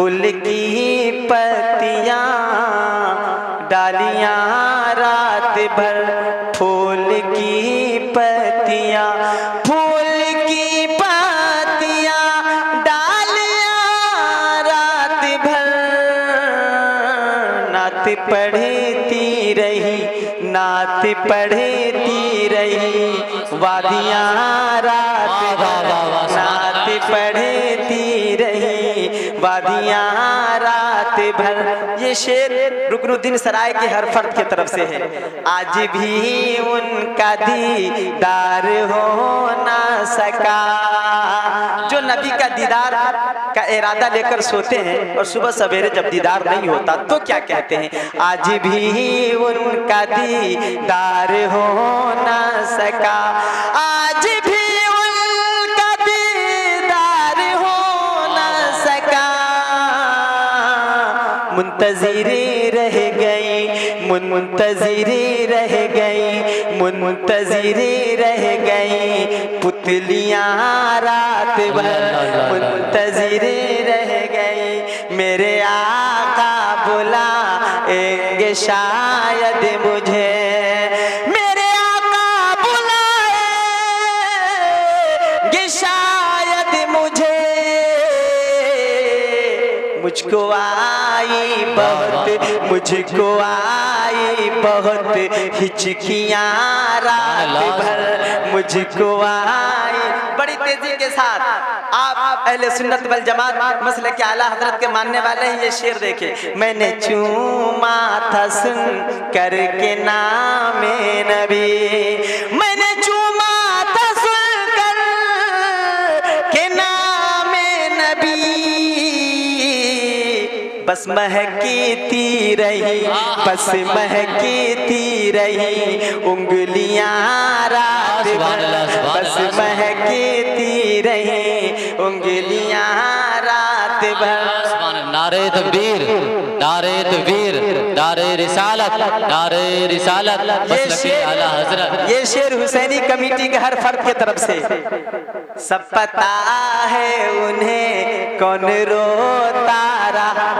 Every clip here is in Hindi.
फूल की पत्तियां डालियां रात भर, फूल की पत्तियां, फूल की पत्तियां डालियां रात भर, नात पढ़ती रही, नात पढ़ती रही, वादियां रात भर, नात पढ़ती रही, वादियां रात भर। ये शेर रुकनुद्दीन सराय के हर फर्द की तरफ से है। आज भी उनका दीदार हो ना सका, जो नबी का दीदार का इरादा लेकर सोते हैं और सुबह सवेरे जब दीदार नहीं होता तो क्या कहते हैं, आज भी उनका दीदार हो ना सका, आज भी उनका दीदार हो ना सका, मुंतज़िर रह गई, मुंतज़िर रह गई, मुंतज़िर रह गई, पुतलियां रात भर, मुंतज़िर रह गई, मेरे आका बुलाएंगे शायद मुझे, मेरे आका बुलाएंगे शायद मुझे, मुझको आई बहुत, मुझको आई बहुत हिचकियां रात भर, मुझको आई। बड़ी तेजी के साथ आप अहले सुन्नत वल जमात मसले के आला हजरत के मानने वाले हैं, ये शेर देखे। मैंने चूमा था सुन करके नामे नबी, मैंने चूमा था सुन कर के नामे नबी, बस महकीती रही, बस महकीती रही, उंगलियां रात भर, बस महकीती रही, उंगलियां रात भर। नारे तकबीर, नारे तकबीर, नारे रिसालत, नारे रिसालत, आला हजरत। ये शेर हुसैनी कमेटी के हर फर्द की तरफ से। सब पता है उन्हें कौन रोता रहा,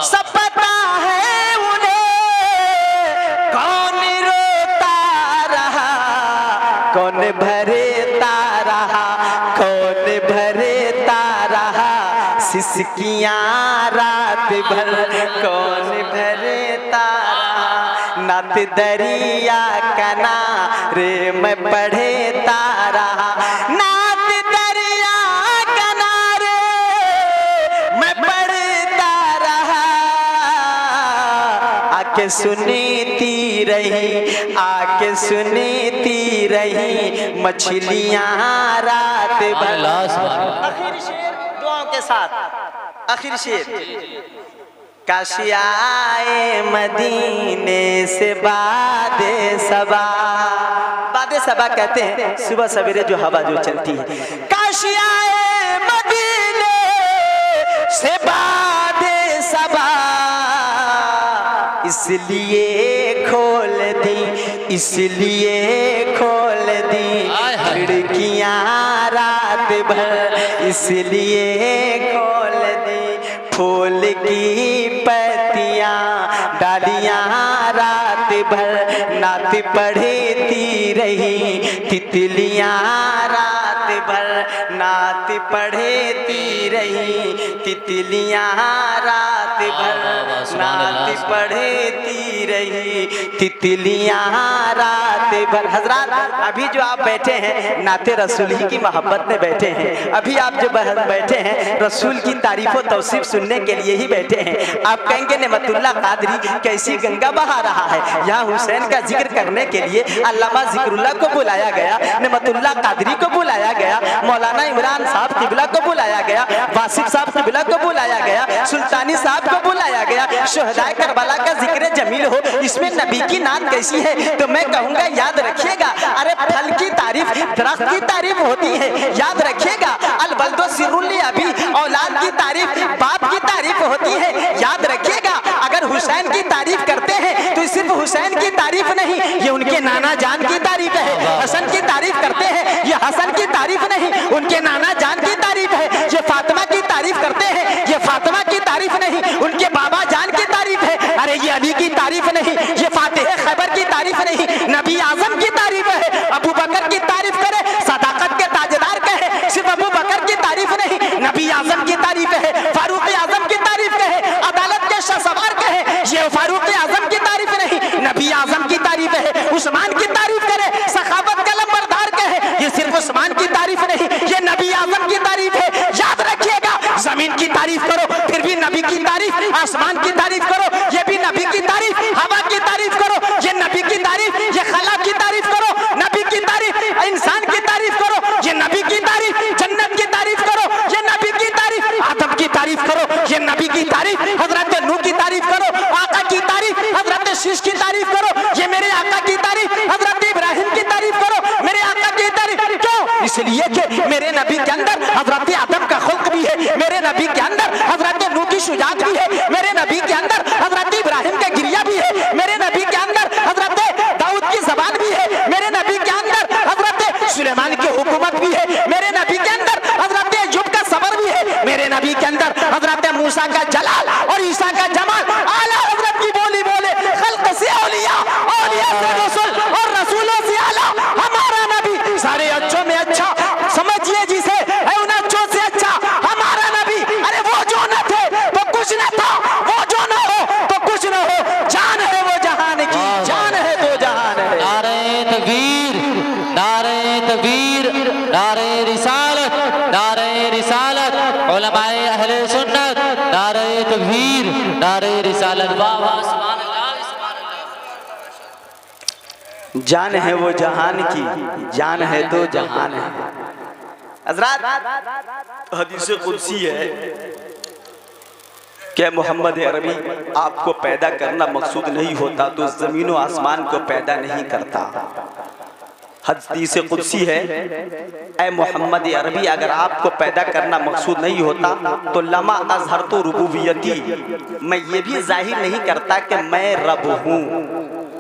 सब पता है उन्हें कौन रोता रहा, कौन भरता रहा, कौन भरता रहा सिसकियां रात भर, कौन भरता रहा, नात दरिया किनारे मैं पढ़ता रहा, नात दरिया किनारे मैं पढ़ता रहा, आके सुनती रही, आके सुनती रही, मछलियां रात भर। आखिर शेर दुआओं के साथ, आखिर शेर। काशी आए मदीने से बादे सबा, बादे सबा कहते हैं सुबह सवेरे जो हवा जो चलती है। काशी आए मदीने से बादे सबा, इसलिए खोल दी, इसलिए खोल दी खिड़कियां रात भर, इसलिए खोल दी, फूल की पत्तियां डालियां रात भर, नात पढ़ती रही, तितलियां रात भर, नात पढ़ती रही, तितलियां रात भर, नात पढ़ती रही, तितलियां रात भर। हजरात अभी जो आप बैठे हैं नाते रसूल ही की मोहब्बत में बैठे हैं, अभी आप जो बैठे हैं रसूल की तारीफ और तौसीफ सुनने के लिए ही बैठे हैं। आप कहेंगे नेमतुल्लाह कादरी कैसी गंगा बहा रहा है, यहाँ हुसैन का जिक्र करने के लिए अल्लामा जिक्रुल्लाह को बुलाया गया, नेमतुल्लाह कादरी को बुलाया गया, मौलाना इमरान साहब किबला को बुलाया गया, वासिफ साहब किबला को बुलाया गया, सुल्तानी साहब को बुलाया गया, शहदाए करबला का जिक्र जमील हो, इसमें नबी की नात कैसी है? तो मैं कहूंगा याद रखिएगा, अरे फल की तारीफ दरख्त की तारीफ होती है, याद रखिएगा। अल बल्दो सिर्रुल अभी, औलाद की तारीफ बाप की तारीफ होती है, याद रखिएगा। अगर हुसैन की तारीफ करते हैं तो सिर्फ हुसैन की तारीफ नहीं, ये उनके नाना जान की तारीफ है। हसन की तारीफ करते हैं, ये हसन की तारीफ नहीं, उनके नाना जान की तारीफ है। ये फातिमा की तारीफ करते हैं, फातिमा की तारीफ नहीं, उनके बाबा जान की तारीफ है। अरे ये अली की तारीफ नहीं, ये फातिह खैबर की तारीफ नहीं, नबी आजम की तारीफ है। अबू बकर की तारीफ करे, सदाकत के ताजदार कहे, सिर्फ अबू बकर की तारीफ नहीं, नबी आजम की तारीफ है, फारूक आजम की तारीफ कहे, अदालत के शहसवार कहे, ये फारूक आजम की तारीफ नहीं, नबी आजम की तारीफ है। उस्मान की तारीफ करे, सखावत का लंबरदार कहे, ये सिर्फ उस्मान की तारीफ नहीं, ये नबी आजम की तारीफ है। याद रखिएगा, जमीन की तारीफ करो फिर भी नबी की तारीफ, आसमान की तारीफ करो ये भी नबी की तारीफ, हवा की तारीफ करो ये नबी की तारीफ, ये खला की तारीफ करो नबी की तारीफ, इंसान की तारीफ करो ये नबी की तारीफ, जन्नत की तारीफ करो ये नबी की तारीफ, आदम की तारीफ करो ये नबी की तारीफ, हजरत नूह की तारीफ करो, आका की तारीफ, हजरत शीश की तारीफ करो ये मेरे आका की तारीफ, हजरत इब्राहिम की तारीफ करो मेरे आका की तारीफ। क्यों? इसलिए कि मेरे नबी के अंदर हजरत आदम का खुल्क भी है, मेरे नबी के अंदर हजरत नूह की शुजाअत भी है, मेरे नबी के अंदर हजरत इब्राहिम का गिरिया भी है, मेरे नबी के अंदर हजरत दाऊद की जबान भी है, मेरे नबी के अंदर हजरत सुलेमान की हुकूमत भी है, मेरे नबी के अंदर हजरत अय्यूब का सबर भी है, मेरे नबी के अंदर हजरत मूसा का जलाल और ईसा का जमाल, आला हजरत की बोली बोले, खल्क से औलिया, औलिया से रसूल और रसूलों से आला हमारा नबी, सारे अच्छों में अच्छा समझिए जिसे है, उन अच्छों से अच्छा हमारा नबी। अरे वो जो न थे तो कुछ न था, वो जो न हो तो कुछ न हो, जान है वो जहान की, जान है दो जहान है। नारे तकबीर, नारे तकबीर, नारे रिसालत, नारे रिसालत, उलमाए अहले सुन्नत, नारे तकबीर, नारे रिसालत। वाह वाह, सुभान अल्लाह, सुभान अल्लाह। जान है वो जहान की, जान है दो जहान है। हजरत हदीस कुदसी है कि मोहम्मद अरबी आपको पैदा करना मकसूद नहीं होता तो जमीन व आसमान को पैदा नहीं करता। हदीस कुदसी है, ऐ मोहम्मद अरबी अगर आपको पैदा करना मकसूद नहीं होता तो लमा अजहर तो रुबूबियती, मैं ये भी जाहिर नहीं करता कि मैं रब हूँ।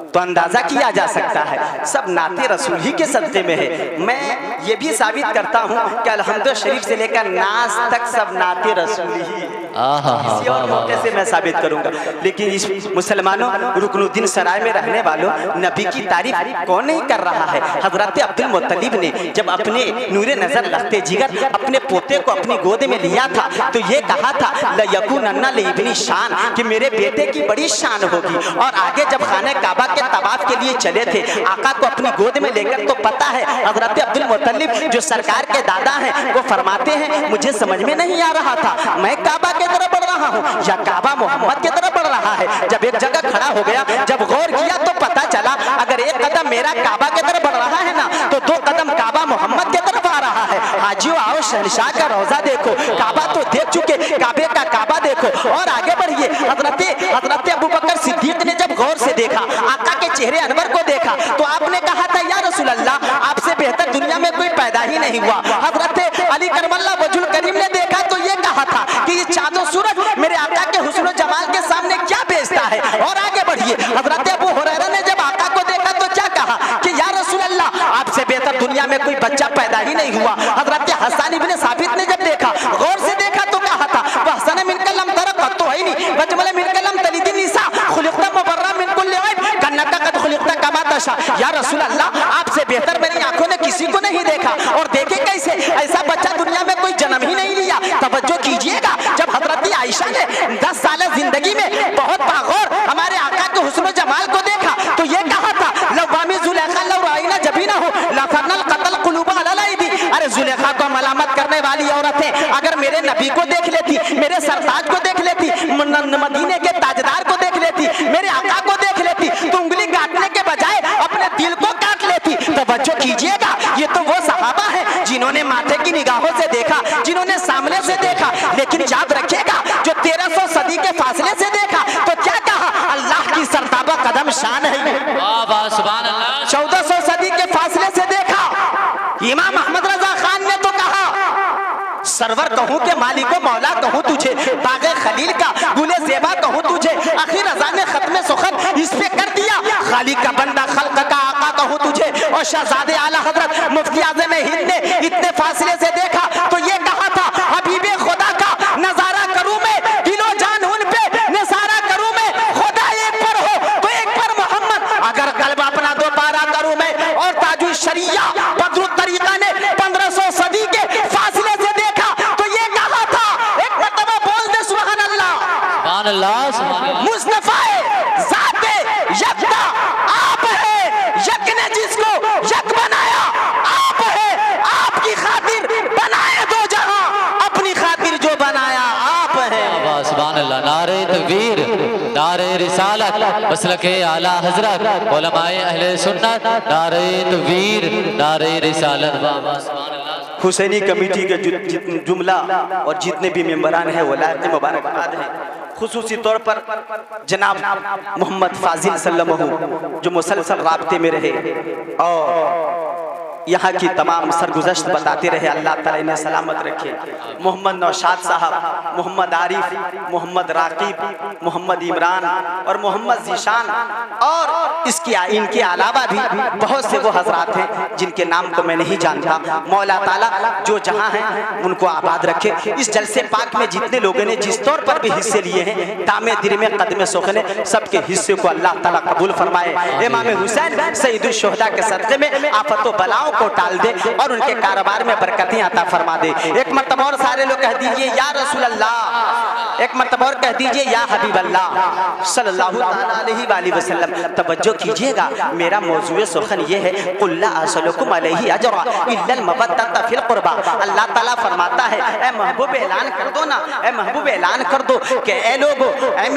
तो अंदाजा किया जा सकता है सब नाते रसूल ही के सदक़े में है। मैं ये भी साबित करता हूँ कि अलहम्द शरीफ से लेकर नास तक सब नाते रसूल ही है। किसी और मौके से मैं साबित करूंगा, लेकिन इस मुसलमानों रुकनुद्दीन सराय में रहने वालों नबी की तारीफ कौन नहीं कर रहा है। हजरत अब्दुल मुत्तलिब ने जब अपने नूरे नजर लखते जिगर अपने पोते को अपनी गोद में लिया था तो ये कहा था लयकुनन्ना लिइब्नी शान, कि मेरे बेटे की बड़ी शान होगी। और आगे जब खाने काबा के तवाफ के लिए चले थे आका को अपनी गोद में लेकर, तो पता है हजरत अब्दुल मुत्तलिब जो सरकार के दादा हैं वो फरमाते हैं मुझे समझ में नहीं आ रहा था मैं काबा के तरफ बढ़ रहा हूँ या काबा मोहम्मद की तरफ बढ़ रहा है। जब एक जगह खड़ा हो गया, जब गौर किया तो पता चला अगर एक कदम मेरा काबा की तरफ बढ़ रहा है ना तो दो कदम काबा मोहम्मद की तरफ आ रहा है। हाजियों आओ शहनशाह का रोजा देखो, काबा तो देख चुके, काबे का काबा देखो और आगे बढ़िए। हजरत अबू बकर सिद्दीक ने जब गौर से देखा, आका के चेहरे अनवर को देखा, तो आपने कहा था या रसूल अल्लाह आपसे बेहतर दुनिया में कोई पैदा ही नहीं हुआ। हजरत अली करमल्लाह वजहुल करीम ने देखा तो ये कहा था कि ये चाँद और सूरज मेरे आका के हुस्न जमाल के सामने क्या बेचता है। और आगे बढ़िए, हजरत अबू हुरैरा ने जब आका को देखा तो क्या कहा कि या रसूल अल्लाह आपसे बेहतर दुनिया में कोई बच्चा पैदा ही नहीं हुआ। हजरत हसन इब्ने साबित ने जब देखा, गौर से देखा तो कहा था वहसन मिन कलम तरक़त तो है नहीं वजमल मिन कलम तलिदिन निसा खुलिक़ता मुबर्रा मिन कुल्लि ऐब कन्नका कद खुलिक़ता कमा तशा। या रसूल अल्लाह आपसे बेहतर मेरी आंखों ने किसी को नहीं देखा। और देखे कैसे, ऐसा बच्चा दुनिया में कोई जन्म ही नहीं लिया। तवज्जो कीजिएगा, जब हजरत आयशा ने 10 साल जिंदगी में बहुत बागौर हमारे आका के हुस्न जमाल को देखा तो ये कहा था लवामी जुलेखा लवाइना जबी ना हो लफरनल कत्ल कुलूबा अलैदी। अरे जुलेखा को मलामत करने वाली औरतें अगर मेरे नबी को देख लेती, मेरे सरताज को देख लेती, मदीने के ताजदार को देख लेती, मेरे आका को देख लेती तो उंगली काटने के बजाय अपने दिल को काट लेती। तवज्जो कीजिएगा, ये तो वो सहाबा है जिन्होंने माथे की निगाहों से देखा, जिन्होंने सामने से देखा। लेकिन याद रखिएगा जो 1300 सदी के फासले से देखा तो क्या कहा, अल्लाह की सरताबा कदम शान है। 1400 सदी के फासले से देखा। इमाम अहमद रजा खान ने तो कहा सरवर कहूँ के मालिको मौला कहूँ तुझे, बागे खलील का गुले ज़ेबा कहूँ तुझे, आखिर रज़ा ने खत्म सुखत इस पे कर दिया, खालिक का बंदा खल्क का आका कहूँ तुझे। और शहजादे आला हजरत मुफ्ती आज़म हिंद ने इतने फासले से देखा तो ये कहा था हबीबे खुदा का नजारा करूँ मैं सुभान अल्लाह, सुभान अल्लाह। मुस्तफा ज़ाते यकता आप है, यक ने जिसको यक बनाया आप है, आपकी खातिर बनाए दो जहां, अपनी खातिर जो बनाया आप है। सुभान अल्लाह। नारे तकबीर, नारे रिसालत, मसलके आला हजरत, उलमाए अहले सुन्नत, नारे तकबीर, नारे रिसालत। हुसैनी कमेटी के जुमला और जितने भी मेंबरान हैं वो लायक मुबारकबाद हैं। खुसूसी तौर पर जनाब मोहम्मद फाजिल सल्लल्लाहु जो मुसलसल राब्ते में रहे और यहाँ की तमाम सरगुज़श्त बताते रहे, अल्लाह ताला इन्हें सलामत रखे। मोहम्मद नौशाद साहब, मोहम्मद आरिफ, मोहम्मद राकीब, मोहम्मद इमरान और मोहम्मद जीशान और इनके अलावा भी बहुत से वो हजरात हैं जिनके नाम को मैं नहीं जानता। मौला ताला जो जहाँ हैं उनको आबाद रखे। इस जलसे पाक में जितने लोगों ने जिस तौर पर भी हिस्से लिए हैं, दामे दिल में कदम सुखने, सबके हिस्से को अल्लाह ताला कबूल फरमाए। इमाम हुसैन सईदुल शुहदा के सदक़े में आफत व बलाओं को टाल दे और उनके कारोबार में बरकतें अता फरमा दे। एक मर्तबा और सारे लोग कह दीजिए या रसूल अल्लाह, एक मर्तबा और कह दीजिए या हबीब अल्लाह सल्लल्लाहु अलैहि वसल्लम। तवज्जो कीजिएगा, मेरा मौजूए सुखन ये है, कुल्ला असलुकुम अलैहि अजरा इल्लल मवद्दत फिल कुर्बा। अल्लाह ताला फरमाता है, ए महबूब ऐलान कर दो ना, ए महबूब ऐलान कर दो कि ए लोगो, ए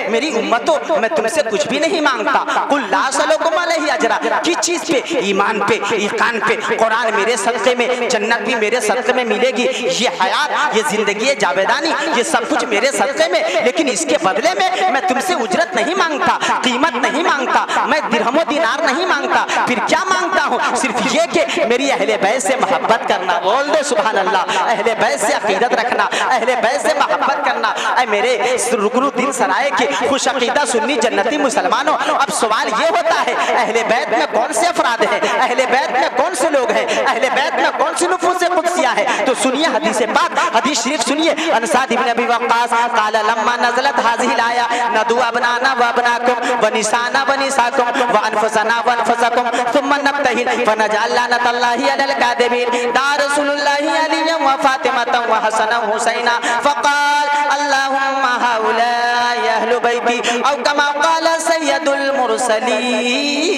मेरी उम्मतों, मैं तुमसे कुछ भी नहीं मांगता। कुल्ला असलुकुम अलैहि अजरा, किस चीज पे? ईमान पे, ईकान पे। कुरान मेरे सदक़े में, जन्नत भी मेरे सदक़े में मिलेगी, ये हयात, ये जिंदगी, ये जावेदानी, ये सब कुछ मेरे सदक़े में। लेकिन इसके बदले में मैं तुमसे उजरत नहीं मांगता, कीमत नहीं मांगता, मैं दिरहमो दिनार नहीं मांगता। फिर क्या मांगता हूँ? सिर्फ ये कि मेरी अहले बैत से मोहब्बत करना। बोल दो सुभान अल्लाह। अहले बैत से अकीदत रखना, अहले बैत से मोहब्बत करना। ऐ मेरे रुकनुद्दीन सराय के खुश अकीदा सुन्नी जन्नती मुसलमानों, अब सवाल ये होता है, अहले बैत में कौन से अफराद हैं? अहले बैत में कौन से लोग हैं? अहले बैत में कौन सी नुफूस कुदसिया है? तो सुनिए हदीस पाक, हदीस शरीफ सुनिए। अनसाद इब्न अबी वक्कास क़ाल लम्मा नज़लत हाज़िहिल आया नदू अबनाना व अबनाकुम व निसाना व निसाकुम व अनफुसना व अनफुसकुम सुम्मा नब्तहिल फनजअल लानतल्लाहि अलल कादिबीन दार रसूलुल्लाहि अलिय्यम व फातिमतम व हसनम हुसैना फ़क़ाल अल्लाहुम्मा हाउलाई अहलु बैती औ कमा क़ाल सय्यदुल मुरसलीन।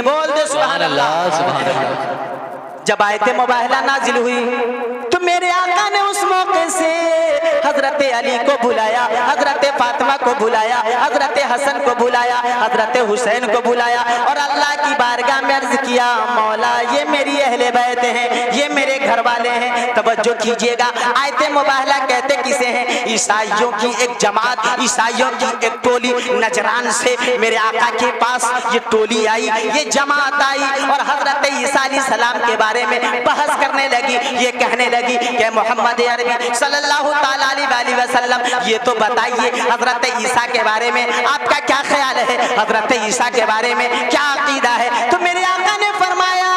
बोल दे सुभान अल्लाह, सुभान अल्लाह। जब आयते मुबाहला नाजिल हुई तो मेरे आका ने उस मौके से हजरत अली को बुलाया, हजरत फातिमा को बुलाया, हजरत हसन को बुलाया, हजरत हुसैन को बुलाया और अल्लाह की बारगाह में अर्ज किया, मौला ये मेरी अहले बैत हैं, ये मेरे घर वाले हैं। तवज्जो कीजिएगा, आयते मुबाहला कहते किसे हैं? ईसाइयों की एक जमात, ईसाइयों की एक टोली नजरान से मेरे आका के पास ये टोली आई, ये जमात आई और हजरत ईसा अलैहिस्सलाम के बारे में बहस करने लगी। ये कहने लगी कि मोहम्मद अरबी सल्लल्लाहु ताला अलैहि वसल्लम, ये तो बताइए हजरत ईसा के बारे में आपका क्या ख्याल है? हजरत ईसा के बारे में क्या अकीदा है? तो मेरे आका ने फरमाया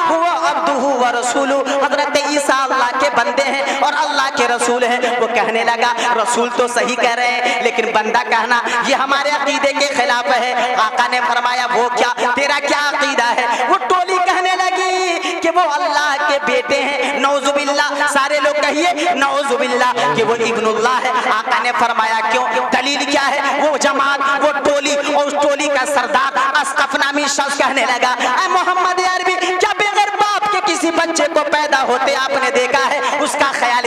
हुवा अब्दुहु व रसूलुहु, हजरत ईसा अल्लाह के बंदे हैं और अल्लाह के रसूल हैं। वो कहने लगा, रसूल तो सही कह रहे हैं लेकिन बंदा कहना ये हमारे अकीदे के खिलाफ है। आका ने फरमाया, वो क्या, तेरा क्या अकीदा है? वो टोली कहने लगी कि वो अल्लाह के बेटे हैं, नौजुबिल्लाह। सारे लोग कहिए नौजुबिल्लाह कि वो इब्नुल्लाह है। आका ने फरमाया, क्यों? दलील क्या है? वो जमात, वो टोली और उस टोली का सरदार अस्कफ नामी शख्स कहने लगा, ऐ मोहम्मद अरबी, क्या बगैर बाप के किसी बच्चे को पैदा होते आपने देखा है? उसका ख्याल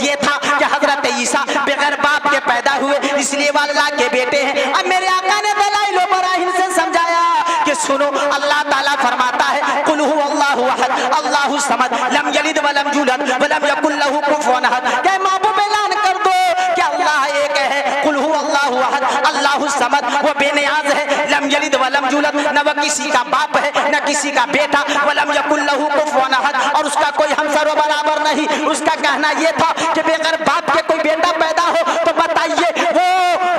ये था कि हजरत ईसा बगैर बाप के पैदा हुए, इसलिए वो अल्लाह के बेटे हैं। अब मेरे आका ने दलाइल व बराहिन से समझाया कि सुनो, अल्लाह ताला फरमाता है, कुल हुवल्लाहु अहद अल्लाहु समद लम यलिद व लम यूलद व लम यकुल लहू कुफुवन अहद। क्या महबूब ऐलान कर दो कि अल्लाह एक है, कुल हुवल्लाहु अहद अल्लाहु समद, वो बेनियाज है, लम यलिद व लम यूलद, न वो किसी का बाप है न किसी का बेटा, व लम यकुल लहू कुफुवन अहद, और उसका कोई हमसर व बराबर नहीं। उसका कहना ये था कि बगैर बाप के कोई बेटा पैदा हो तो बताइए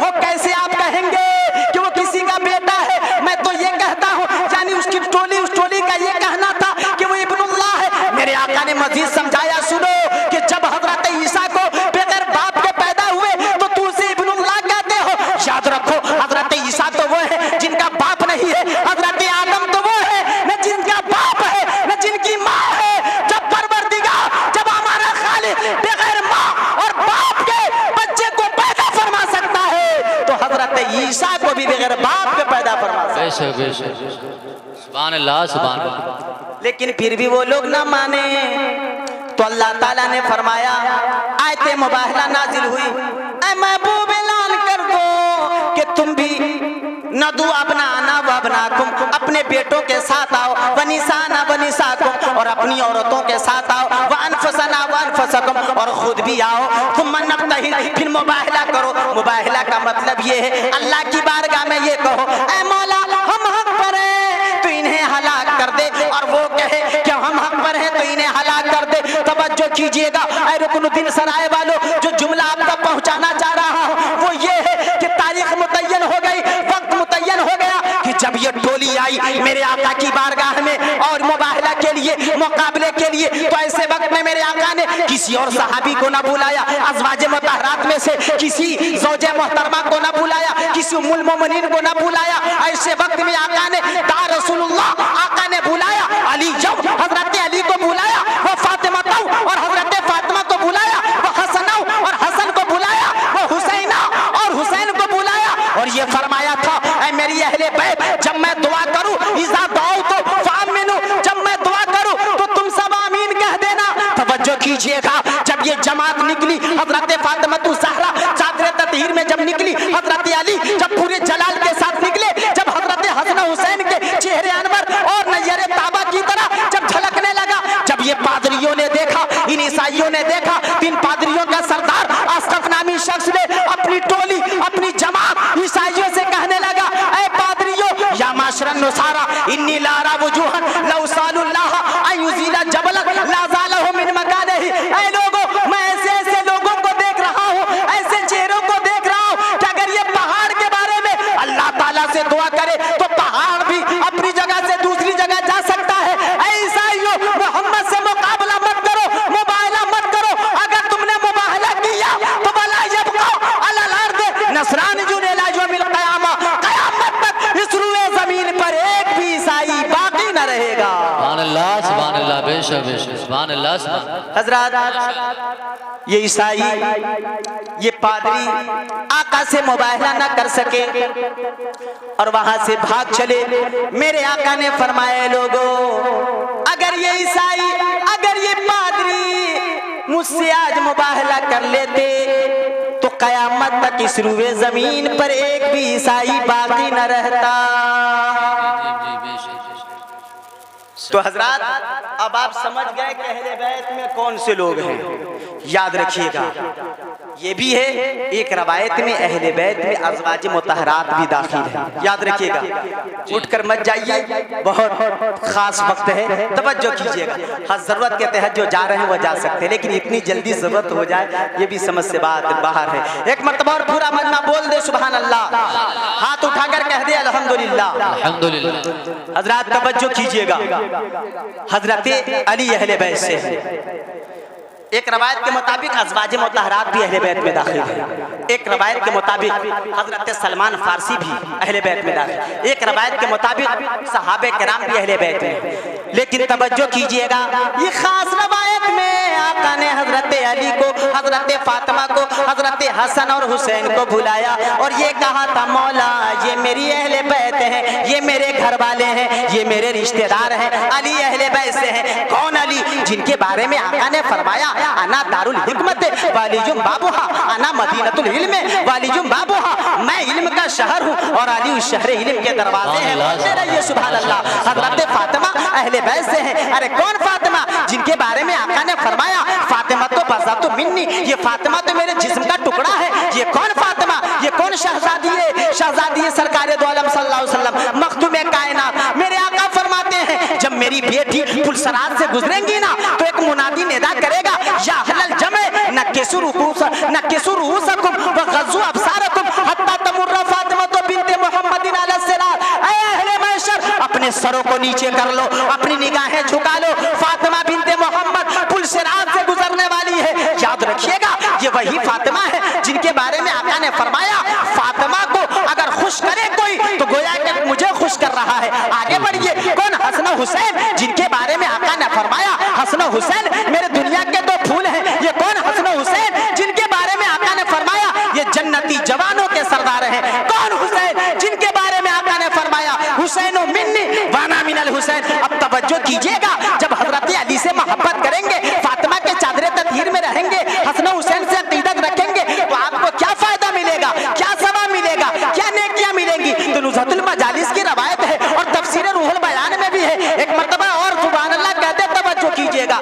वो कैसे आप कहेंगे कि वो किसी का बेटा है? मैं तो ये कहता हूँ, यानी उसकी टोली, उस टोली का ये कहना था कि वो इब्नुल्लाह है। मेरे आका ने मजीद समझाया, सुनो कि जब हजरत ईसा को बगैर बाप के पैदा हुए तो तू उसे इब्नुल्लाह कहते हो। याद रखो, हजरत ईसा तो वो है जिनका बाप नहीं है, हजरत आदम तो वो है न जिनका बाप है न जिनकी माँ है। जब परवरदिगार, जब हमारा खालिक बगैर माँ और बाप के बेशक बेशक, सुभान अल्लाह सुभान अल्लाह। लेकिन फिर भी वो लोग ना माने तो अल्लाह ताला ने फरमाया, आयते मुबाहला नाजिल हुई, ऐ महबूब ऐलान कर दो कि तुम भी नदू अबनाना व अबनाकुम, अपने बेटों के साथ आओ, वनिसाना वनिसाकुम, और अपनी औरतों के साथ आओ, व अनफसना व अनफसकुम, और खुद भी आओ, तुम नब्तहिल, फिर मुबाहला करो। मुबाहला का मतलब ये है, अल्लाह की बारगाह में ये कहो, ऐ मौला हम हक पर हैं तो इन्हें हलाक कर दे, और वो कहे कि हम हक पर हैं तो इन्हें हलाक कर दे। तवज्जो कीजिएगा ऐ रुकनुद्दीन सराय वालों, जो जुमला आप तक पहुंचाना चाह रहा हूं वो ये है कि तारीख मुतय्यन हो गई, वक्त मुतय्यन हो गया कि जब ये टोली आई मेरे आका की बारगाह में और मुबाहला के लिए, मुकाबले के लिए, तो ऐसे वक्त में मेरे आका ने किसी और सहाबी को ना बुलाया, अज़वाजे मुतहरात में से किसी ज़ौजे मोहतरमा को ना बुलाया, किसी उम्मुल मोमिनीन को ना बुलाया। ऐसे वक्त में आका ने दा रसूलुल्लाह, आका ने बुलाया अली, जब हजरत अली को बुलाया, वो फातिमा और हजरत फातिमा को बुलाया, वो हसन और हसन को बुलाया, वो हुसैना और हुसैन को बुलाया, और ये फरमाया था, ऐ मेरी अहले बैत, जब मैं दुआ करूं इज़ा दुआ तो फामिनु, जब मैं दुआ करूं तो तुम सब आमीन कह देना। तवज्जो कीजिएगा, जब ये जमात निकली, हजरत फातिमा ज़हरा चादर ततहीर में जब निकली, हजरत अली जब पूरे जलाल के साथ निकले, जब हजरत हसन हुसैन के चेहरे अनवर और नय्यर ताबा की तरह जब झलकने लगा, जब ये पादरियों ने देखा, इन ईसाइयों ने देखा, तीन पादरियों का सरदार अस्कफ नामी शख्स ने अपनी टोली, अपनी जमात ईसाइयों से कहने लगा, ऐ पादरियों, या माशरन नुसारा इन्नी लारा वजूहन लौ सालुल्लाह अयुज़ीला जबलन ला ज़ालहु मिन मकानिही। ऐ लोगों, मैं ऐसे ऐसे लोगों को देख रहा हूँ, ऐसे चेहरों को देख रहा हूँ कि अगर ये पहाड़ के बारे में अल्लाह ताला से दुआ करे तो पहाड़ भी अपनी जगह से दूसरी जगह जा सकता है। ऐ ईसाइयों, मोहम्मद से मुकाबला मत करो, मुबाहला मत करो, अगर तुमने मुबाहला किया तो वला यबका अलल अर्द नसरानियुन इला यौमिल क़यामा, क़यामत तक इस रुए ज़मीन पर एक भी ईसाई बाकी न रहेगा। सुभान अल्लाह बेशक बेशक, सुभान अल्लाह सुभान। हजरत ये ईसाई, ये पादरी आका से मुबाहला न कर सके और वहां से भाग चले। मेरे आका ने फरमाया, लोगों, अगर ये ईसाई, अगर ये पादरी मुझसे आज मुबाहला कर लेते तो कयामत तक इस रुए जमीन पर एक भी ईसाई बाकी न रहता। तो हजरात, अब आप समझ गए कि अहले बैत में कौन से लोग हैं। याद रखिएगा, ये भी है एक रवायत में अहले बैत में अज़वाज मुतहरात भी दाखिल है। याद रखिएगा, उठकर मत जाइए, बहुत खास वक्त है, तवज्जो कीजिएगा। हाँ, जरूरत के तहत जो जा रहे हैं वो जा सकते हैं, लेकिन इतनी जल्दी जरूरत हो जाए ये भी समझ से बात बाहर है। एक मरतबा और पूरा मजमा बोल दे सुभान अल्लाह, हाथ उठाकर कह दे अल्हम्दुलिल्लाह अल्हम्दुलिल्लाह। हजरात तवज्जो कीजिएगा, हजरत अली अहले बैत से है। एक रवायत के मुताबिक अज़वाज मुतहरात भी अहले बैत में दाखिल है। एक रवायत के मुताबिक हजरत सलमान फारसी भी अहले बैत में दाखिल है। एक रवायत के मुताबिक सहाबे किराम भी अहले बैत में। लेकिन तवज्जो कीजिएगा, ये खास रवायत में आका ने हजरत अली को, हजरत फातिमा को, हजरत हसन और हुसैन को बुलाया और ये कहा था, मौला ये मेरी अहले बैत हैं, ये मेरे घर वाले हैं, ये मेरे रिश्तेदार हैं, अली अहले बैत से हैं। कौन अली? जिनके बारे में आका ने फरमाया, अना दारुल हिकमत वालिजुम बाबुहा, अना मदीनतुल इल्म वालिजुम बाबुहा, मैं इल्म का शहर हूँ और अली उस शहर इल्म के दरवाजे हैं। बोलते रहिए सुभान अल्लाह। हजरत फातिमा अहले बैत से हैं। अरे कौन फातिमा? जिनके बारे में आका ने फरमाया, फातिमा तो बज़ातु मिन्नी, ये फातिमा तो मेरे जिस्म का टुकड़ा है। ये कौन फातिमा? ये कौन शहजादी है? शहजादी है सरकारे दो आलम सल्लल्लाहु अलैहि वसल्लम, मखदूम कायनात। मेरे आका फरमाते हैं, जब मेरी बेटी पुलसरात से गुजरेंगी ना तो एक मुनादी निदा करेगा, या अहलल जमे नक्किसु रुऊसकुम व गज़्ज़ू अबसारकुम हत्ता तमुर्र फातिमा बिन्ते मुहम्मदिन अलैहिस्सलाम। ऐ अहले महशर, अपने सरों को नीचे कर लो, अपनी निगाहें झुका लो, फातिमा बिन्ते मोहम्मद पुलसरात से गुजरने वाली है। याद रखिएगा, ये वही फातिमा है जिनके बारे में आका ने फरमाया, फातिमा को अगर खुश करे कोई तो गोया कि मुझे खुश कर रहा है। आगे बढ़िए, कौन? हसन हुसैन, जिनके बारे में आका ने फरमाया, हसन हुसैन मेरे दुनिया के दो फूल हैं। ये कौन? हसन हुसैन, जिनके बारे में आका ने फरमाया, ये जन्नती जवानों के सरदार हैं। कौन? हुसैन, जिनके बारे में आका ने फरमाया, तवज्जो कीजिएगा, जब हजरत अली से मोहब्बत करेंगे, फातिमा के चादरे ततहीर में रहेंगे, हसन हुसैन से अकीदत रखेंगे, तो आपको क्या फायदा मिलेगा, क्या सवाब मिलेगा, क्या नेकियां मिलेंगी। तो नुज़हतुल मजालिस की रवायत है और तफसीर रूहुल बयान में भी है। एक मर्तबा और सुभान अल्लाह कहते तवज्जो कीजिएगा,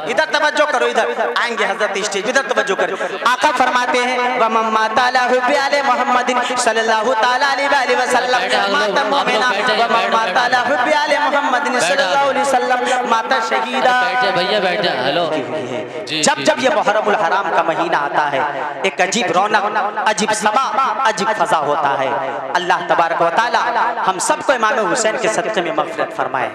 इधर तवज्जो करो, इधर आएंगे हजरत स्टेज, इधर तवज्जो करो। आका फरमाते हैं वमम्मा ताला हुब्बे आले मोहम्मदिन सल्लल्लाहु ताला अलैहि वसल्लम माता मोमिना वमम्मा ताला हुब्बे आले मोहम्मदिन सल्लल्लाहु अलैहि वसल्लम माता शहीदा। भैया बैठे, हेलो। जब जब ये मुहर्रमुल हराम का महीना आता है, एक अजीब रौनक, अजीब समा, अजीब फजा होता है। अल्लाह तबारक व तआला हम सबको इमाम हुसैन के सदक़े में मग़फ़िरत फरमाए।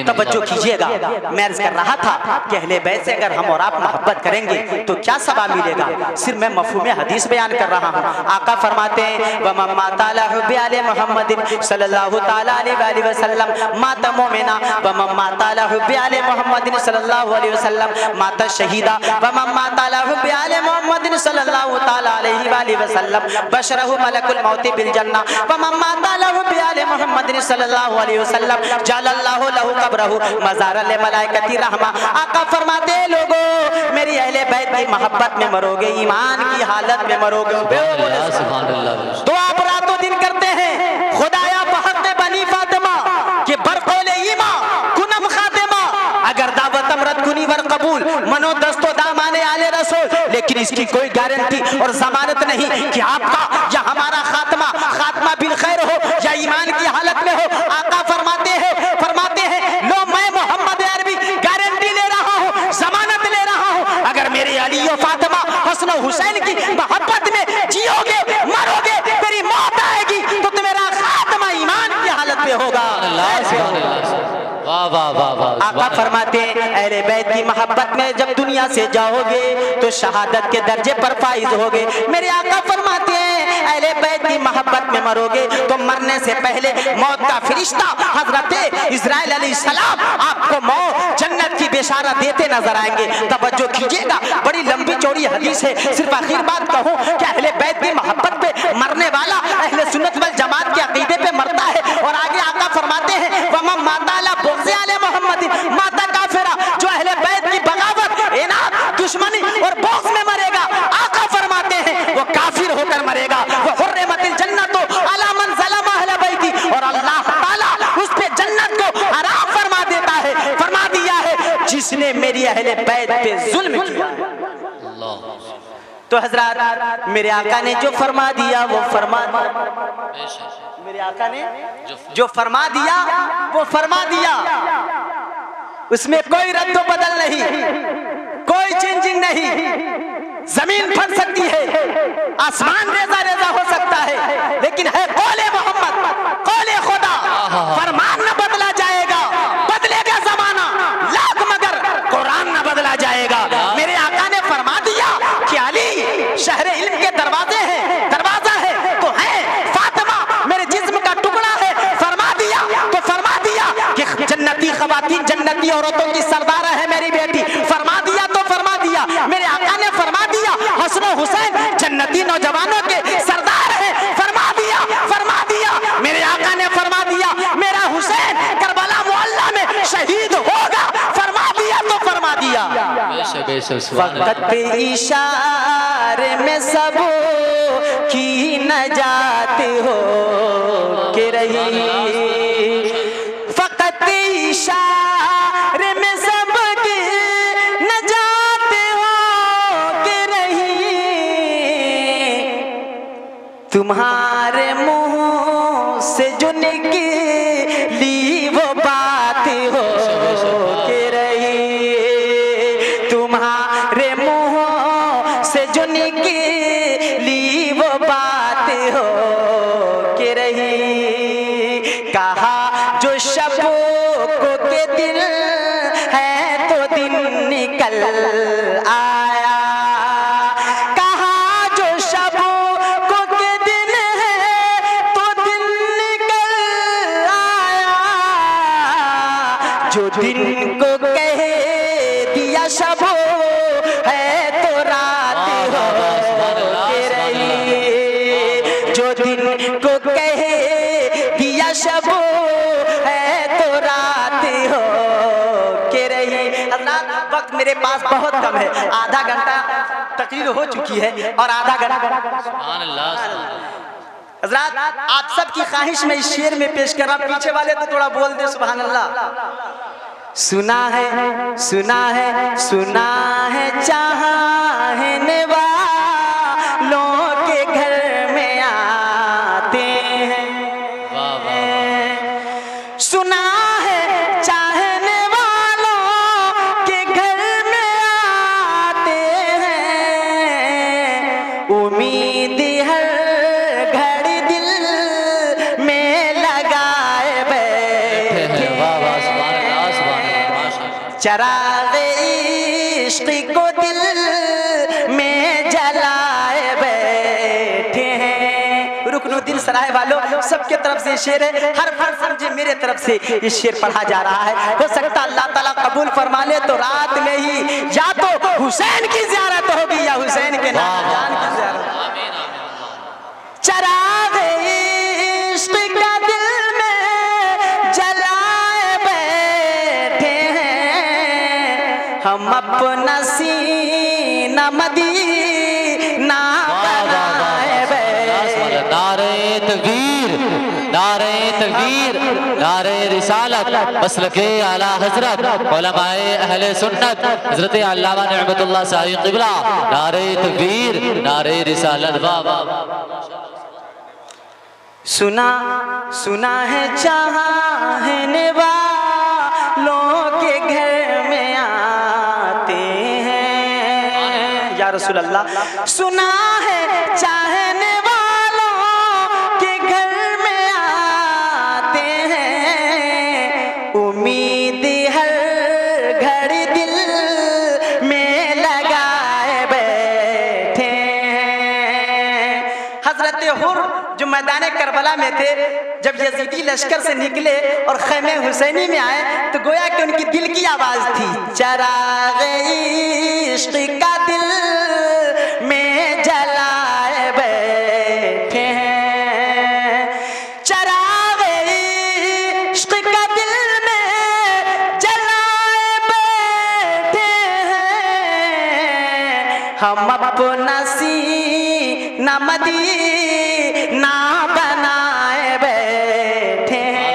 तवज्जो कीजिएगा, मैं अर्ज़ कर रहा था कि अहले बैत से अगर हम और आप मोहब्बत करेंगे तो क्या सवाब मिलेगा। सिर्फ मैं मफ़हूम हदीस बयान कर रहा हूँ। आका फरमाते हैं वमम्मा ताला हुब्बे आले मोहम्मदिन सल्लल्लाहु ताला अलैहि वसल्लम माता मोमिना वमम्मा ताला हुब्बे आले मोहम्मदिन सल्लल्लाहु अलैहि वसल्लम माता शहीदा वमम्मा ताला हुब्बे आले मोहम्मदिन सल्लल्लाहु ताला अलैहि वसल्लम बशरहु मलकुल मौत बिल जन्नह वमम्मा ताला हुब्बे आले मोहम्मदिन सल्लल्लाहु अलैहि वसल्लम जअलल्लाहु लहु कब्रहु मज़ारन लिमलाइकति रहमा। आका फरमाते हैं लोगों, मेरी अहले बैत की मोहब्बत में मरोगे, ईमान की हालत में मरोगे। तो आप रातों दिन करते हैं खुदाया बहक़ बनी फातिमा के बरक़ौले ईमा कुनम खातिमा, अगर दावत अमरत कुनी वर कबूल मनो दस्तो दामाने आले रसूल, लेकिन इसकी कोई गारंटी और जमानत नहीं कि आपका या हमारा खात्मा बिल खैर हो या ईमान की हालत में हो। आका फरमाते हैं लो मैं मोहम्मद अरबी गारंटी ले रहा हूँ, जमानत ले रहा हूँ, अगर मेरे अली और फातिमा हसन हुसैन की मोहब्बत में जियोगे, मरोगे, तेरी मौत आएगी तो तुम्हारा खात्मा ईमान की हालत में होगा। आका फरमाते हैं अहले बैत की मोहब्बत में जब दुनिया से जाओगे तो शहादत के दर्जे पर फाइज होगे। मेरे आका फरमाते हैं अहले बैत की मोहब्बत में मरोगे तो मरने से पहले मौत का फरिश्ता हजरत इस्राइल अलैहिस्सलाम आपको मौत जन्नत की बिशारत देते नजर आएंगे। तवज्जो कीजिएगा, बड़ी लंबी चौड़ी हदीस है। सिर्फ आखिर बात कहूँ कि अहले बैत की मोहब्बत पे मरने वाला अहले सुन्नत वल जमात के अकीदे पे मरता है। और आगे आका फरमाते हैं वमम्मा ताला बुग़्ज़ आले मोहम्मदिन माता काफिरा, जो अहले बैत की बगावत, इनाद, दुश्मनी और बुग़्ज़ में मरेगा, आका फरमाते हैं वो काफिर होकर मरेगा। वो हुर्रिमतिल जन्नतु अला मन ज़लमा अहले बैती, और अल्लाह ताला उस पे जन्नत को हराम फरमा देता है, फरमा दिया है जिसने मेरी अहले बैत पे जुल्म किया। तो हजरात मेरे आका ने जो फरमा दिया वो फरमा दिया, मेरे आका ने जो फरमा दिया वो फरमा दिया, उसमें कोई रद्दो बदल नहीं, कोई चेंजिंग नहीं। जमीन फट सकती है, आसमान रेजा रेजा हो सकता है, लेकिन है कौले मोहम्मद, कौले खुदा, फरमान न बदला जाएगा, बदलेगा जमाना लाख मगर कुरान न बदला जाएगा। मेरे आका ने फरमा दिया कि अली शहरे इल्म के दरवाजे हैं, दरवाजा है तो है, फातिमा मेरे जिस्म का टुकड़ा है, फरमा दिया तो फरमा दिया कि जन्नती खवातीन, जन्नती औरतों की सरदार है मेरी बेटी, फरमा दिया तो फरमा दिया। मेरे आका ने फरमा दिया हसन हुसैन जन्नती नौजवानों के सरदार है, फरमा दिया, फरमा दिया। मेरे आका ने फरमा दिया मेरा हुसैन करबला मुअल्ला में शहीद होगा, फरमा दिया तो फरमा दिया। वक़्त पे इशारे में सब की नजात हो के रही, फक़त इशारे में सब की नजात हो के रही, तुम्हारे मुंह से जो निकली वो बात हो के रही, तुम्हारे मुंह से जो निकली वो बात हो के रही। कहा जो शबों को के दिल है तो दिन निकल आया, कहा जो शबों को के दिन है तो दिन निकल आया, जो दिन को कह दिया शबों है तो रात हो के रही, जो दिन को कह दिया शबों है तो रात मेरे पास बहुत कम है, आधा घंटा तकरीर हो चुकी है और आधा घंटा सुभान अल्लाह। हज़रात आप सबकी ख्वाहिश में इस शेर में पेश कर रहा हूं, पीछे वाले तो थोड़ा बोल दे सुभान अल्लाह। सुना है सुना है सुना है चाहने वालों के घर में आते हैं, वाह वाह। सुना है चाहने वालों के घर में आते हैं, उम्मीद हर घड़ी दिल में लगाए बैठे, वाह वाह सुभान अल्लाह सुभान अल्लाह माशाअल्लाह। चराग इश्क को दिल में जलाए बैठे हैं। रुकनुद्दीन सराय वालों सबके तरफ से शेर है, हर फर्ज समझे मेरे तरफ से ये शेर पढ़ा जा रहा है। हो सकता अल्लाह ताला कबूल फरमा ले तो रात में ही या तो हुसैन की ज़ियारत होगी या हुसैन के नाना जान की ज़ियारत। आमीन आमीन। चराग इश्क का दिल में जलाए बैठे हैं, हम अपना सीना मदीना बनाए बैठे। नारे तकबीर, नारे तकबीर, नारे रिसालत, मसलके आला हजरत उलमाए अहले सुन्नत हजरत अल्लामा नेमतुल्लाह शाही क़िबला, नारे तकबीर, नारे रिसालत। वाह वाह। सुना सुना है चाहने वालों के घर में आते हैं या रसूल अल्लाह। सुना है चाहने वालों के घर में आते हैं, उम्मीद हर घड़ी दिल में लगाए बैठे हैं। हजरत हुर जो मैदान करबला में थे, जब यजीदी लश्कर से निकले और खैमे हुसैनी में आए तो गोया कि उनकी दिल की आवाज थी, चराग इश्क का दिल में जलाए बैठे हैं, चराग इश्क का दिल में जलाए बैठे हैं, हम अपना सीना मदीना बनाए बैठे हैं।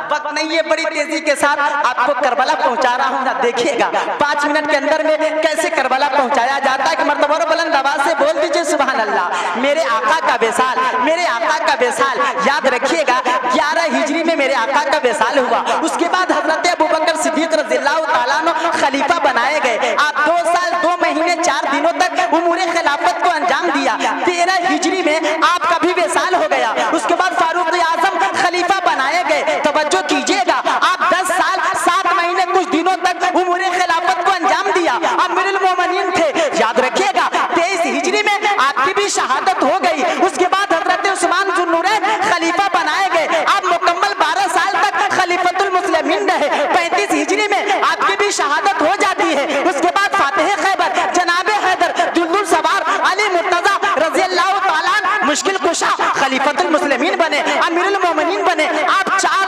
वक्त नहीं है, बड़ी तेजी के साथ आपको करबला पहुंचा रहा हूं ना, देखिएगा 5 मिनट के अंदर में कैसे करबला पहुंचाया जाता है कि मर्तबा बुलंद आवाज से बोल दीजिए सुभान अल्लाह। मेरे आका का विसाल, मेरे आका का विसाल याद रखिएगा 11 हिजरी में मेरे आका का विसाल हुआ। उसके बाद हजरत अबू बकर सिद्दीक रज़ियल्लाहु ताला अन्हु खलीफा बनाए गए। आप 2 साल 2 महीने 4 दिनों तक उमूरे खिलाफत को अंजाम दिया। 13 हिजरी में आपका भी विसाल हो गया। उसके बाद फारूक आजम खलीफा बनाए गए। तवज्जो कीजिएगा, आप 10 साल 7 महीने कुछ दिनों तक उमूरे खिलाफत को अंजाम दिया, अमीरुल मोमिनीन थे। याद रखिएगा 23 हिजरी में आपकी भी शहादत हो गई। उसके बाद हजरत उस्मान ज़ुन्नूरैन खलीफा बनाए गए। आप मुकम्मल 12 साल तक खलीफतुल मुस्लिमीन रहे। 35 हिजरी में आपकी भी शहादत हो जाती है। उसके बाद फातिह खैबर जनाब हैदर दुल्दुल सवार अली मुर्तजा रज़ियल्लाहु ताला अन्हु मुश्किल कुशा खलीफतुल मुस्लिमीन बने, अमीरुल मोमिनीन बने। आप 4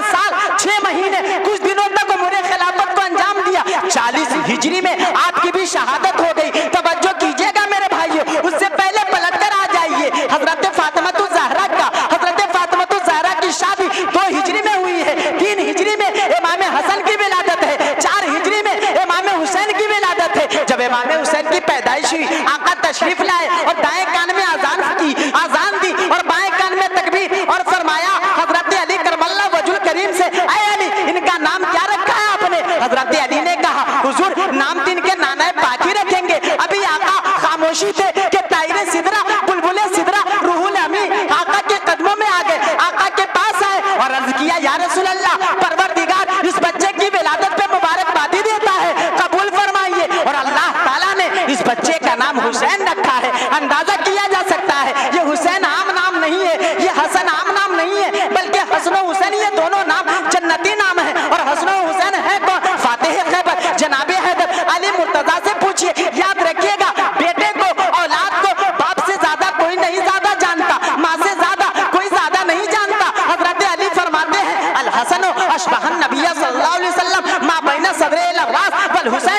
साल 6 महीने कुछ दिनों तक उमूरे खिलाफत को अंजाम दिया। 40 हिजरी में आपकी भी शहादत हो गई। तवज्जो कीजिएगा मेरे भाइयों, उससे पहले पलट कर आ जाइए हजरत फातिमा ज़हरा का। हजरत फातिमा ज़हरा की शादी 2 हिजरी में हुई है। 3 हिजरी में इमाम हसन की विलादत है। 4 हिजरी में इमाम हुसैन की विलादत है। जब इमाम हुसैन की पैदाइश हुई, आका तशरीफ लाए और दाएं कान में आजान दी और बाएं कान में तकबीर और फरमाया हजरत अली करमल्ला वजुल करीम से, ऐ अली इनका नाम क्या रखा है आपने? हजरत अली ने कहा हुजूर नाम तो इनके नाना पाक ही रखेंगे। अभी आका खामोशी थे कि तायरे सिदरा बुलबुले सिदरा रूहुल अमी आका के कदमों में आ गए। आका के पास आए और अर्ज किया, या रसूल अल्लाह, परवरदिगार इस बच्चे की विलादत पे मुबारकबादी देता है, कबूल फरमाइए। और अल्लाह ताला ने इस बच्चे का नाम हुसैन रखा है। अंदाजा किया जा सकता है ये हुसैन आम नाम नहीं है, ये हसन आम नाम नहीं है, बल्कि हसन और हुसैन ये दोनों नाम जन्नती नाम है। और हसन और हुसैन है कौन? फातिह खैबर जनाब हैदर अली मुर्तजा से पूछिए। याद रखिएगा बेटे को, औलाद को बाप से ज्यादा कोई नहीं ज्यादा जानता, माँ से ज्यादा कोई ज्यादा नहीं जानता। हजरत अली फरमाते हैं अल हसन अशबहन नबी सल्लल्लाहु अलैहि वसल्लम मा बैना सदरे अल अगरास वल हुसैन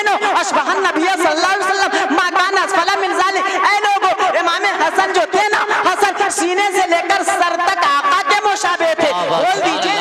लेकर सर तक आका के मुशाबे थे। बोल दीजिए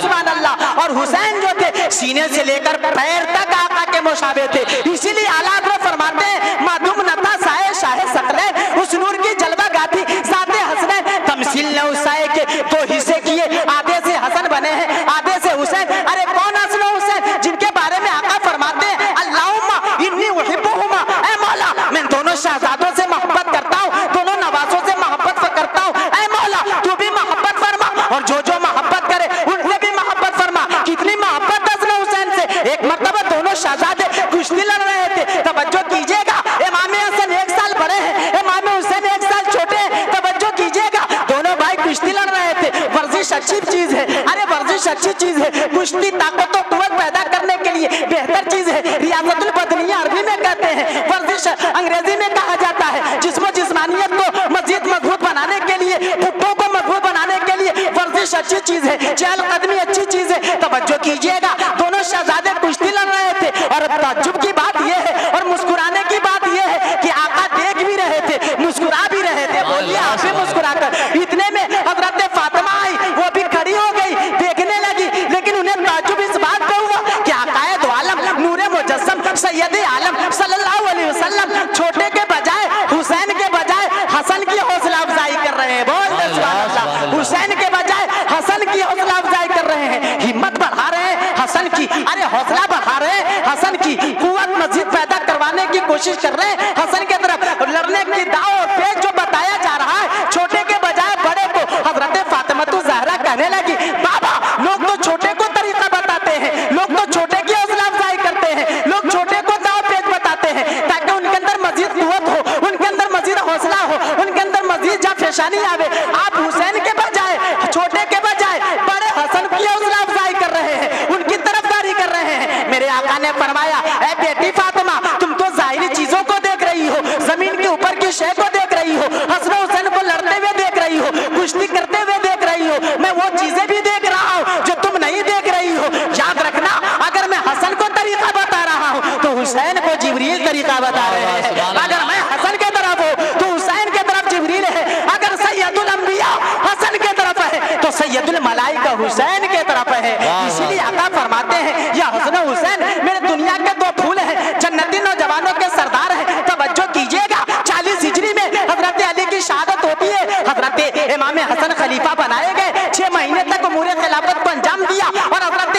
सुभान अल्लाह। और हुसैन जो थे सीने से लेकर पैर तक आका के मुशाबे थे। इसीलिए आला हज़रत फरमाते हैं मादुम नता साए शाहे सकलैन, उस नूर की जलवा गाती साते हसनैन। तमसील ने उसाए के दो हिस्से किए, आधे से हसन बने हैं आधे से हुसैन। अरे कौन हसन हुसैन जिनके बारे में आका फरमाते हैं अल्लाहुम्मा इन्नी उहिब्बुहुमा, ऐ मौला मैं दोनों शहजादों से मोहब्बत करता हूँ, दोनों नवासों से मोहब्बत करता हूँ। ऐ मौला तू भी मोहब्बत फरमा और जो जो मोहब्बत करे उनसे भी मोहब्बत फरमा। कितनी मोहब्बत हसन हुसैन से। एक मर्तबा दोनों शहजादे कुश्ती लड़ रहे थे। तवज्जो कीजिएगा, इमाम हसन 1 साल बड़े हैं, इमाम हुसैन 1 साल छोटे हैं। तवज्जो कीजिएगा, दोनों भाई कुश्ती लड़ रहे थे। वर्जिश अच्छी चीज है, अरे वर्जिश अच्छी चीज है। कुश्ती ताकत और कुव्वत पैदा करने के लिए बेहतर चीज है। रियाजतुल बदनिया अरबी में कहते हैं, वर्जिश अंग्रेजी में कहा जाता है। जिस्मानियत को मजीद मजबूत बनाने के लिए, पुट्ठों को मजबूत बनाने के लिए वर्जिश अच्छी चीज है, चहलकदमी अच्छी चीज है। तवज्जो कीजिएगा, दोनों शहजादे कुश्ती लड़ रहे थे। और ताज्जुब की बात यह है और मुस्कुराने की बात यह है कि आका देख भी रहे थे, मुस्कुरा भी रहे थे। बोलिए आप भी मुस्कुराकर। इतने में हजरत फातिमा आई, वो भी खड़ी हो गई, देखने लगी। लेकिन उन्हें ताज्जुब इस बात का हुआ कि आकाए दो आलम नूरे मुजस्सम सैयद आलम सल्लल्लाहु अलैहि वसल्लम छोटे के बजाय हुसैन के बजाय हसन की हौसला अफजाई कर रहे हैं। बोल दे सुभान अल्लाह। हुसैन के बजाय हसन की हौसला अफजाई कर रहे हैं, हिम्मत बढ़ा रहे हैं हसन की, अरे हौसला बढ़ा रहे हैं हसन की, कुव्वत मजीद पैदा करवाने की कोशिश कर रहे हैं हसन के तरफ। लड़ने की दाव और पेच जो बताया जा रहा है छोटे के बजाय बड़े को। हजरत फातिमा ज़हरा कहने लगी बाबा लोग तो छोटे को तरीका बताते हैं, लोग तो छोटे की हौसला अफजाई करते हैं, लोग छोटे को दाव पेच बताते हैं ताकि उनके अंदर मजीद कुव्वत हो, उनके अंदर मजीद हौसला हो, उनके अंदर मजीद जाफेशानी आवे। आप हुसैन के बजाय छोटे के बजाय बड़े हसन की हौसला अफजाई कर रहे हैं, उनकी तरफदारी कर रहे हैं। मेरे आका ने फरमाया ऐ बेटी फातिमा तुम तो जाहिरी चीजों को देख रही हो, जमीन के ऊपर की शय को देख रही हो, हसन हुसैन को लड़ते हुए देख रही हो, कुश्ती करते हुए देख रही हो। मैं वो चीजें भी देख रहा हूँ जो तुम नहीं देख रही हो। याद रखना अगर मैं हसन को तरीका बता रहा हूँ तो हुसैन को जिब्रील तरीका बता रहे हैं। अगर मैं हसन के तरफ हूँ तो हुसैन के तरफ जिब्रील है। अगर सैयदुल अंबिया हसन के तरफ है तो सैयदुल मलाइका हुसैन के तरफ है। इसीलिए आका फरमाते हैं या हसन हुसैन मेरे दुनिया के 2 फूल हैं, जन्नती नौजवानों के सरदार हैं। तवज्जो कीजिएगा, 40 हिजरी में हजरत अली की शहादत होती है। हजरत इमाम हसन खलीफा बनाए गए, 6 महीने तक उमूर खिलाफत को अंजाम दिया। और हजरत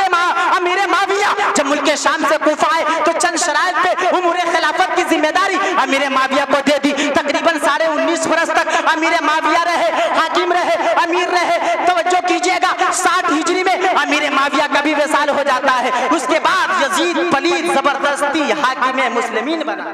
अमीर माविया जब मुल्क शाम से कूफा आए तो चंद शराइत पे उमूर खिलाफत की जिम्मेदारी अमीर माविया को दे दी। तकरीबन 19.5 बरस तक अमीर माविया रहे, हाकिम रहे, अमीर रहे। तवज्जो कीजिएगा, 60 हिजरी में अमीर माविया का भी विसाल हो जाता है। उसके बाद यजीद पलीद जबरदस्ती हाकिम मुस्लिमीन बना।